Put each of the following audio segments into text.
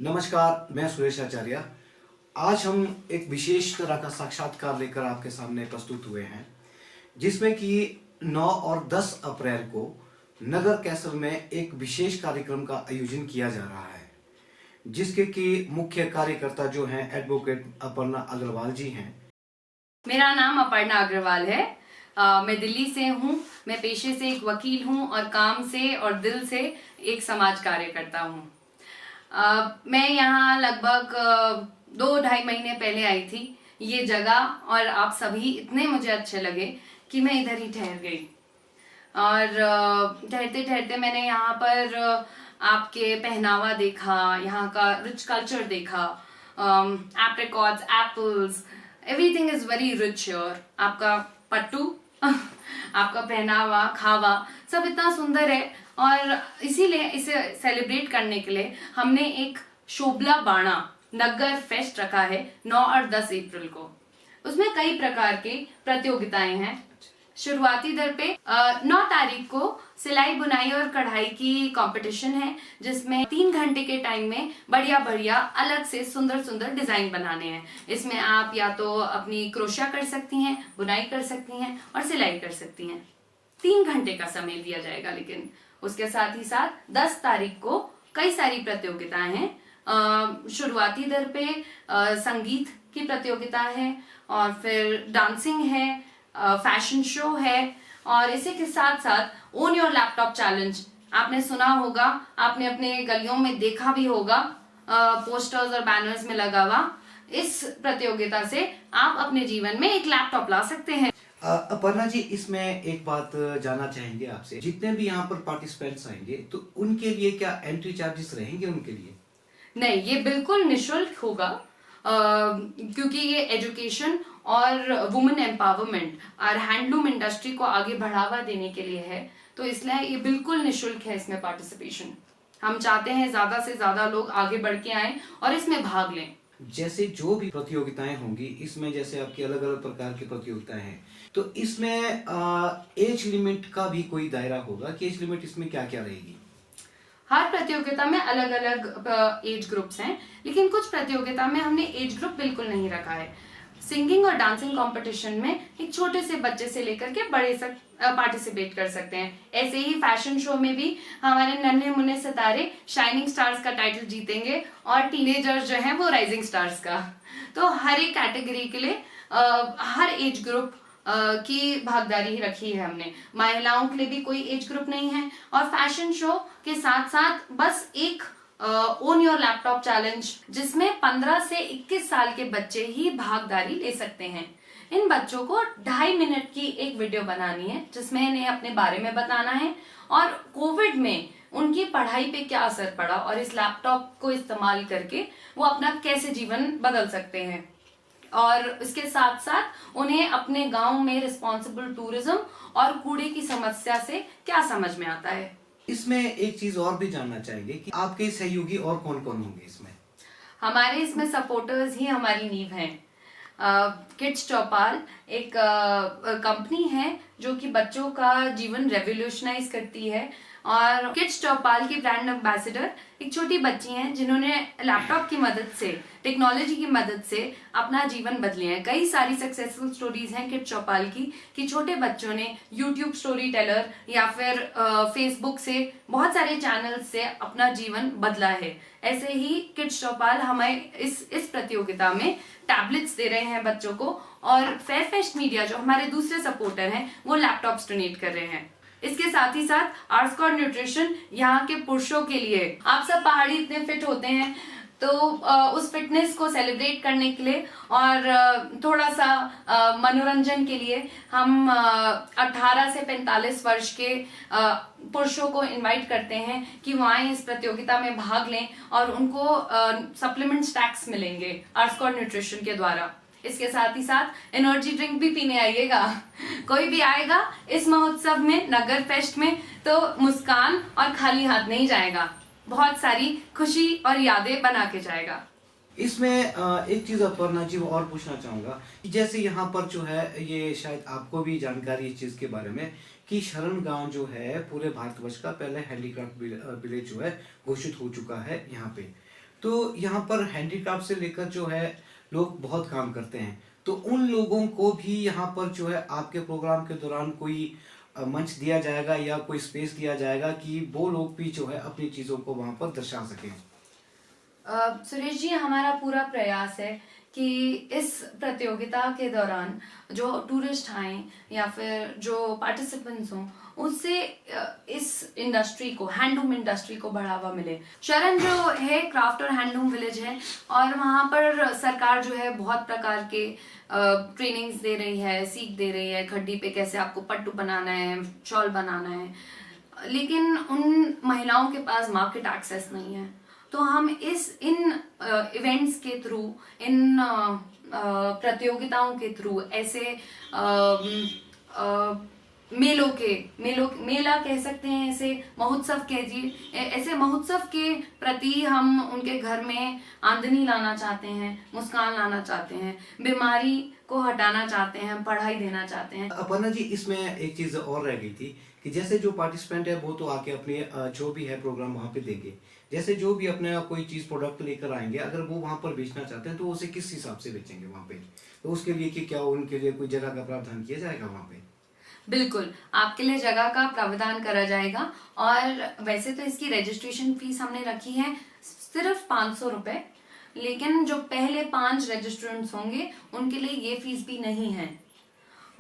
नमस्कार, मैं सुरेश आचार्य। आज हम एक विशेष तरह का साक्षात्कार लेकर आपके सामने प्रस्तुत हुए हैं, जिसमें कि 9 और 10 अप्रैल को नगर कैसल में एक विशेष कार्यक्रम का आयोजन किया जा रहा है, जिसके कि मुख्य कार्यकर्ता जो हैं एडवोकेट अपर्णा अग्रवाल जी हैं। मेरा नाम अपर्णा अग्रवाल है। मैं दिल्ली से हूँ। मैं पेशे से एक वकील हूँ और काम से और दिल से एक समाज कार्यकर्ता हूँ। मैं यहाँ लगभग 2-2.5 महीने पहले आई थी ये जगह, और आप सभी इतने मुझे अच्छे लगे कि मैं इधर ही ठहर गई। और ठहरते ठहरते मैंने यहाँ पर आपके पहनावा देखा, यहाँ का रिच कल्चर देखा, apricots, apples, everything is very rich here. आपका पट्टू आपका पहनावा, खावा सब इतना सुंदर है, और इसीलिए इसे सेलिब्रेट करने के लिए हमने एक शोभला बाणा नगर फेस्ट रखा है 9 और 10 अप्रैल को। उसमें कई प्रकार की प्रतियोगिताएं हैं। शुरुआती दर पे 9 तारीख को सिलाई बुनाई और कढ़ाई की कंपटीशन है, जिसमें 3 घंटे के टाइम में बढ़िया बढ़िया अलग से सुंदर सुंदर डिजाइन बनाने हैं। इसमें आप या तो अपनी क्रोशिया कर सकती हैं, बुनाई कर सकती हैं और सिलाई कर सकती हैं। 3 घंटे का समय दिया जाएगा। लेकिन उसके साथ ही साथ 10 तारीख को कई सारी प्रतियोगिताएं हैं। शुरुआती दर पे संगीत की प्रतियोगिता है, और फिर डांसिंग है, फैशन शो है, और इसी के साथ साथ ओन योर लैपटॉप चैलेंज। आपने सुना होगा, आपने अपने गलियों में देखा भी होगा, पोस्टर्स और बैनर्स में लगा हुआ। इस प्रतियोगिता से आप अपने जीवन में एक लैपटॉप ला सकते हैं। अपर्णा जी, इसमें एक बात जानना चाहेंगे आपसे, जितने भी यहाँ पर पार्टिसिपेंट्स आएंगे तो उनके लिए क्या एंट्री चार्जेस रहेंगे उनके लिए? नहीं, ये बिल्कुल निशुल्क होगा, क्योंकि ये एजुकेशन और वुमेन एम्पावरमेंट और हैंडलूम इंडस्ट्री को आगे बढ़ावा देने के लिए है। तो इसलिए ये बिल्कुल निशुल्क है इसमें पार्टिसिपेशन। हम चाहते हैं ज्यादा से ज्यादा लोग आगे बढ़ के आएं और इसमें भाग लें। जैसे जो भी प्रतियोगिताएं होंगी इसमें, जैसे आपकी अलग अलग प्रकार की प्रतियोगिताएं हैं, तो इसमें एज लिमिट का भी कोई दायरा होगा कि एज लिमिट इसमें क्या क्या रहेगी? हर प्रतियोगिता में अलग अलग एज ग्रुप्स हैं, लेकिन कुछ प्रतियोगिता में हमने एज ग्रुप बिल्कुल नहीं रखा है। सिंगिंग और डांसिंग कंपटीशन में एक छोटे से बच्चे से लेकर के बड़े तक पार्टिसिपेट कर सकते हैं। ऐसे ही फैशन शो में भी हमारे नन्हे मुन्ने सितारे शाइनिंग स्टार्स का टाइटल जीतेंगे, और टीनेजर्स जो हैं वो राइजिंग स्टार्स का। तो हर एक कैटेगरी के लिए हर एज ग्रुप की भागीदारी रखी है हमने। महिलाओं के लिए भी कोई एज ग्रुप नहीं है, और फैशन शो के साथ साथ बस एक ओन योर लैपटॉप चैलेंज, जिसमें 15 से 21 साल के बच्चे ही भागीदारी ले सकते हैं। इन बच्चों को 2.5 मिनट की एक वीडियो बनानी है, जिसमें इन्हें अपने बारे में बताना है और कोविड में उनकी पढ़ाई पे क्या असर पड़ा, और इस लैपटॉप को इस्तेमाल करके वो अपना कैसे जीवन बदल सकते हैं। और इसके साथ साथ उन्हें अपने गांव में रिस्पॉन्सिबल टूरिज्म और कूड़े की समस्या से क्या समझ में आता है। इसमें एक चीज और भी जानना चाहेंगे कि आपके सहयोगी और कौन कौन होंगे इसमें? हमारे इसमें सपोर्टर्स ही हमारी नींव हैं। किड्स चौपाल एक कंपनी है जो कि बच्चों का जीवन रेवोल्यूशनाइज करती है, और किड्स चौपाल की ब्रांड एम्बेसडर एक छोटी बच्ची हैं, जिन्होंने लैपटॉप की मदद से, टेक्नोलॉजी की मदद से अपना जीवन बदले हैं। कई सारी सक्सेसफुल स्टोरीज हैं किड्स चौपाल की, कि छोटे बच्चों ने यूट्यूब स्टोरी टेलर या फिर फेसबुक से, बहुत सारे चैनल से अपना जीवन बदला है। ऐसे ही किड्स चौपाल हमें इस प्रतियोगिता में टैबलेट्स दे रहे हैं बच्चों को, और फेयरफेस्ट मीडिया जो हमारे दूसरे सपोर्टर हैं वो लैपटॉप्स डोनेट कर रहे हैं। इसके साथ ही साथ आर्ट्स और न्यूट्रिशन यहाँ के पुरुषों के लिए। आप सब पहाड़ी इतने फिट होते हैं, तो उस फिटनेस को सेलिब्रेट करने के लिए और थोड़ा सा मनोरंजन के लिए हम 18 से 45 वर्ष के पुरुषों को इनवाइट करते हैं कि वो आए, इस प्रतियोगिता में भाग लें, और उनको सप्लीमेंट स्टैक्स मिलेंगे आर्ट्स और न्यूट्रिशन के द्वारा। इसके साथ ही साथ एनर्जी ड्रिंक भी पीने आइएगा। कोई भी आएगा इस महोत्सव में, नगर फेस्ट में, तो मुस्कान और खाली हाथ नहीं जाएगा, बहुत सारी खुशी और यादें बना के जाएगा। इसमें एक चीज अपर्णा जी और पूछना चाहूंगा, जैसे यहाँ पर जो है, ये शायद आपको भी जानकारी इस चीज के बारे में, कि शरण गांव जो है पूरे भारतवर्ष का पहला हैंडीक्राफ्ट विलेज जो है घोषित हो चुका है यहाँ पे। तो यहाँ पर हैंडीक्राफ्ट से लेकर जो है लोग बहुत काम करते हैं, तो उन लोगों को भी यहाँ पर जो है आपके प्रोग्राम के दौरान कोई मंच दिया जाएगा या कोई स्पेस दिया जाएगा कि वो लोग भी जो है अपनी चीज़ों को वहाँ पर दर्शा सकें? सुरेश जी, हमारा पूरा प्रयास है कि इस प्रतियोगिता के दौरान जो टूरिस्ट आए या फिर जो पार्टिसिपेंट्स हों, उससे इस इंडस्ट्री को, हैंडलूम इंडस्ट्री को बढ़ावा मिले। शरण जो है क्राफ्ट और हैंडलूम विलेज है, और वहाँ पर सरकार जो है बहुत प्रकार के ट्रेनिंग्स दे रही है, सीख दे रही है, खड्डी पे कैसे आपको पट्टू बनाना है, शॉल बनाना है, लेकिन उन महिलाओं के पास मार्केट एक्सेस नहीं है। तो हम इन इवेंट्स के थ्रू, इन प्रतियोगिताओं के थ्रू, ऐसे मेला कह सकते हैं, ऐसे महोत्सव कह ऐसे महोत्सव के प्रति हम उनके घर में आमदनी लाना चाहते हैं, मुस्कान लाना चाहते हैं, बीमारी को हटाना चाहते हैं, पढ़ाई देना चाहते हैं। अपर्णा जी, इसमें एक चीज और रह गई थी कि जैसे जो पार्टिसिपेंट है वो तो आके अपने जो भी है प्रोग्राम वहाँ पे देंगे, जैसे जो भी अपने कोई चीज प्रोडक्ट लेकर आएंगे, अगर वो वहाँ पर बेचना चाहते हैं तो उसे किस हिसाब से बेचेंगे वहाँ पे? तो उसके लिए कि क्या उनके लिए कोई जगह का प्रावधान किया जाएगा वहाँ पे? बिल्कुल, आपके लिए जगह का प्रावधान करा जाएगा। और वैसे तो इसकी रजिस्ट्रेशन फीस हमने रखी है सिर्फ 500 रुपए, लेकिन जो पहले 5 रजिस्ट्रेंट्स होंगे उनके लिए ये फीस भी नहीं है।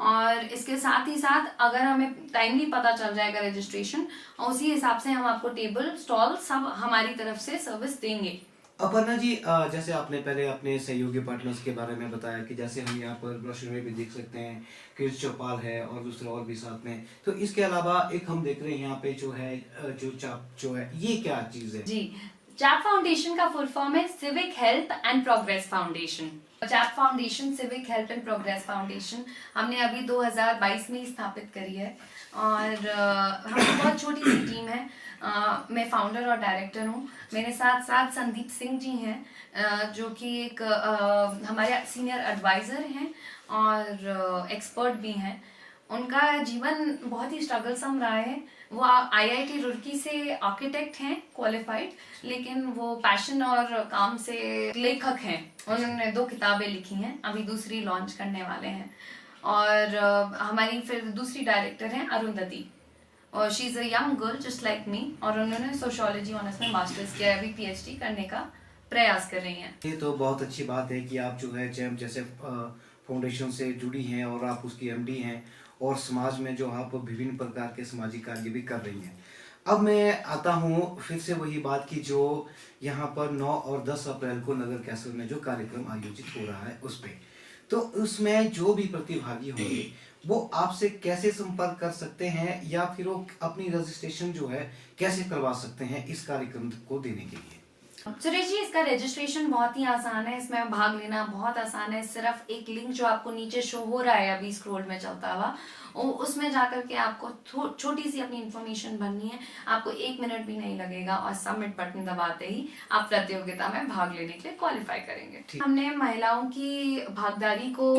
और इसके साथ ही साथ अगर हमें टाइमली पता चल जाएगा रजिस्ट्रेशन, उसी हिसाब से हम आपको टेबल, स्टॉल सब हमारी तरफ से सर्विस देंगे। अपर्णा जी, जैसे आपने पहले अपने सहयोगी पार्टनर्स के बारे में बताया कि जैसे हम यहाँ पर ब्रोशर में भी देख सकते हैं किड्स चौपाल है और दूसरा और भी साथ में, तो इसके अलावा एक हम देख रहे हैं यहाँ पे जो है जो चाप जो है, ये क्या चीज है? जी, चैप फाउंडेशन का फुल फॉर्म है civic help and progress foundation. Chap foundation, civic help and progress foundation हमने अभी 2022 में ही स्थापित करी है, और हमारी बहुत छोटी सी टीम है। मैं फाउंडर और डायरेक्टर हूँ। मेरे साथ साथ संदीप सिंह जी हैं, जो कि एक हमारे सीनियर एडवाइजर हैं और एक्सपर्ट भी हैं। उनका जीवन बहुत ही स्ट्रगलसम रहा है। वो आईआईटी रुड़की से आर्किटेक्ट हैं, क्वालिफाइड, लेकिन वो पैशन और काम से लेखक हैं। उन्होंने 2 किताबें लिखी हैं, अभी दूसरी लॉन्च करने वाले हैं। और हमारी फिर दूसरी डायरेक्टर हैं अरुंधति, और she is a young girl just like me, और उन्होंने सोशियोलॉजी ऑनर्स में मास्टर्स किया है, अभी पीएचडी करने का प्रयास कर रही हैं। ये तो बहुत अच्छी बात है कि आप जो है जैम जैसे फाउंडेशन से जुड़ी हैं और आप उसकी एमडी हैं, और समाज में जो आप विभिन्न प्रकार के सामाजिक कार्य भी कर रही हैं। अब मैं आता हूँ फिर से वही बात की जो यहाँ पर 9 और 10 अप्रैल को नगर कैसल में जो कार्यक्रम आयोजित हो रहा है उस पे, तो उसमें जो भी प्रतिभागी होंगे वो आपसे कैसे संपर्क कर सकते हैं, या फिर वो अपनी रजिस्ट्रेशन जो है कैसे करवा सकते हैं इस कार्यक्रम को देने के लिए? सुरेश जी, इसका रजिस्ट्रेशन बहुत ही आसान है, इसमें भाग लेना बहुत आसान है। सिर्फ एक लिंक जो आपको नीचे शो हो रहा है अभी स्क्रॉल में चलता हुआ, उसमें जाकर के आपको छोटी सी अपनी इंफॉर्मेशन भरनी है। आपको 1 मिनट भी नहीं लगेगा, और सबमिट बटन दबाते ही आप प्रतियोगिता में भाग लेने के लिए क्वालिफाई करेंगे। हमने महिलाओं की भागीदारी को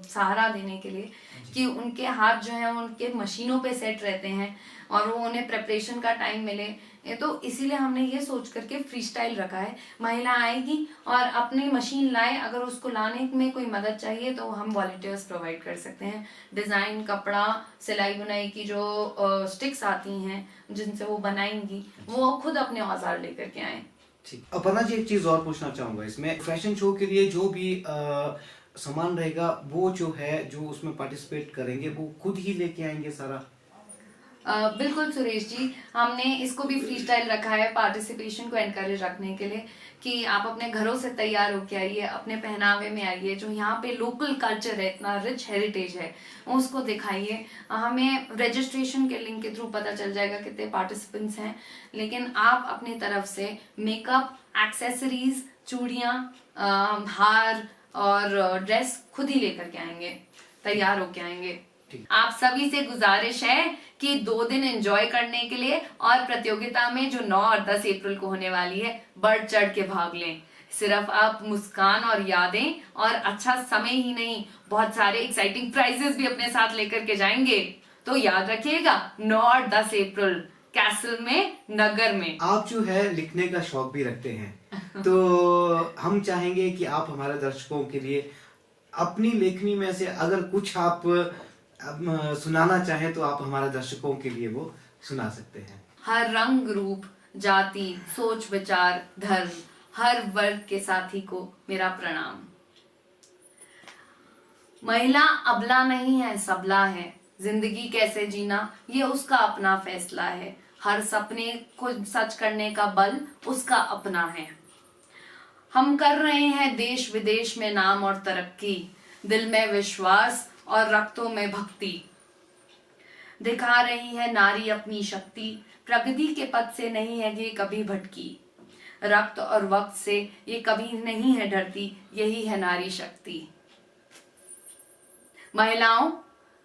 सहारा देने के लिए, कि उनके हाथ जो है उनके मशीनों पे सेट रहते हैं और वो उन्हें प्रेपरेशन का टाइम मिले, तो इसीलिए हमने ये सोच करके फ्री स्टाइल रखा है। महिला आएगी और अपनी मशीन लाए, अगर उसको लाने में कोई मदद चाहिए तो हम वॉलंटियर्स प्रोवाइड कर सकते हैं। डिजाइन, कपड़ा, सिलाई बुनाई की जो स्टिक्स आती हैं जिनसे वो बनाएंगी, वो खुद अपने औजार लेकर के आए। ठीक, अपर्णा जी, एक चीज और पूछना चाहूंगा, इसमें फैशन शो के लिए जो भी सामान रहेगा वो जो है जो उसमें पार्टिसिपेट करेंगे वो खुद ही लेके आएंगे सारा? बिल्कुल सुरेश जी, हमने इसको भी फ्री स्टाइल रखा है पार्टिसिपेशन को एनकरेज रखने के लिए, कि आप अपने घरों से तैयार होके आइए, अपने पहनावे में आइए, जो यहाँ पे लोकल कल्चर है, इतना रिच हेरिटेज है, उसको दिखाइए। हमें रजिस्ट्रेशन के लिंक के थ्रू पता चल जाएगा कितने पार्टिसिपेंट्स हैं, लेकिन आप अपनी तरफ से मेकअप, एक्सेसरीज, चूड़ियाँ, हार और ड्रेस खुद ही लेकर के आएंगे, तैयार होके आएंगे। आप सभी से गुजारिश है कि 2 दिन एंजॉय करने के लिए, और प्रतियोगिता में जो 9 और 10 अप्रैल को होने वाली है, बढ़ चढ़ के भाग लें। सिर्फ आप मुस्कान और यादें और अच्छा समय ही नहीं, बहुत सारे एक्साइटिंग प्राइजेस भी अपने साथ लेकर के जाएंगे। तो याद रखिएगा, 9 और 10 अप्रैल कैसल में, नगर में। आप जो है लिखने का शौक भी रखते हैं, तो हम चाहेंगे कि आप हमारे दर्शकों के लिए अपनी लेखनी में से अगर कुछ आप सुनाना चाहें तो आप हमारे दर्शकों के लिए वो सुना सकते हैं। हर रंग रूप जाति सोच विचार धर्म हर वर्ग के साथी को मेरा प्रणाम। महिला अबला नहीं है, सबला है। जिंदगी कैसे जीना ये उसका अपना फैसला है। हर सपने को सच करने का बल उसका अपना है। हम कर रहे हैं देश विदेश में नाम और तरक्की, दिल में विश्वास और रक्तों में भक्ति। दिखा रही है नारी अपनी शक्ति, प्रगति के पथ से नहीं है ये कभी भटकी। रक्त और वक्त से ये कभी नहीं है डरती, यही है नारी शक्ति। महिलाओं,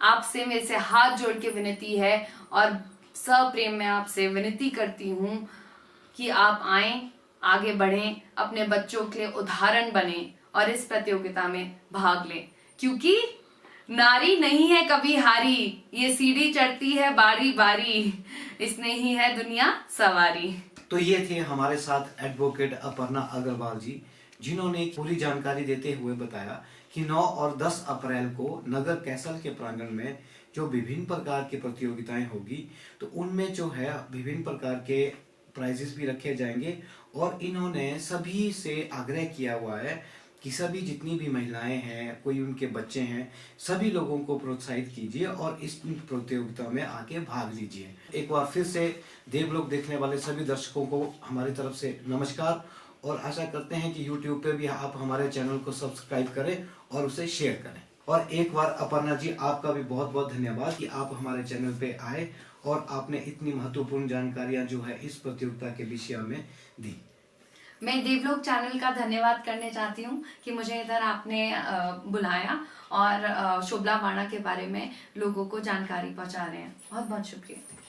आपसे मेरे से हाथ जोड़ के विनती है और सप्रेम में आपसे विनती करती हूँ कि आप आएं, आगे बढ़ें, अपने बच्चों के लिए उदाहरण बने और इस प्रतियोगिता में भाग लें, क्योंकि नारी नहीं है कभी हारी, ये सीढ़ी चढ़ती है बारी बारी, इसने ही है दुनिया सवारी। तो ये थे हमारे साथ एडवोकेट अपर्णा अग्रवाल जी, जिन्होंने पूरी जानकारी देते हुए बताया कि 9 और 10 अप्रैल को नगर कैसल के प्रांगण में जो विभिन्न प्रकार की प्रतियोगिताएं होगी, तो उनमें जो है विभिन्न प्रकार के प्राइजेस भी रखे जाएंगे। और इन्होंने सभी से आग्रह किया हुआ है कि सभी जितनी भी महिलाएं हैं, कोई उनके बच्चे हैं, सभी लोगों को प्रोत्साहित कीजिए और इस प्रतियोगिता में आके भाग लीजिए। एक बार फिर से देवलोक देखने वाले सभी दर्शकों को हमारी तरफ से नमस्कार, और आशा करते हैं कि YouTube पे भी आप हमारे चैनल को सब्सक्राइब करें और उसे शेयर करें। और एक बार अपर्णा जी, आपका भी बहुत बहुत धन्यवाद कि आप हमारे चैनल पे आए और आपने इतनी महत्वपूर्ण जानकारियां जो है इस प्रतियोगिता के विषय में दी। मैं देवलोक चैनल का धन्यवाद करने चाहती हूँ कि मुझे इधर आपने बुलाया और शोभला बाणा के बारे में लोगों को जानकारी पहुँचा रहे हैं। बहुत बहुत शुक्रिया।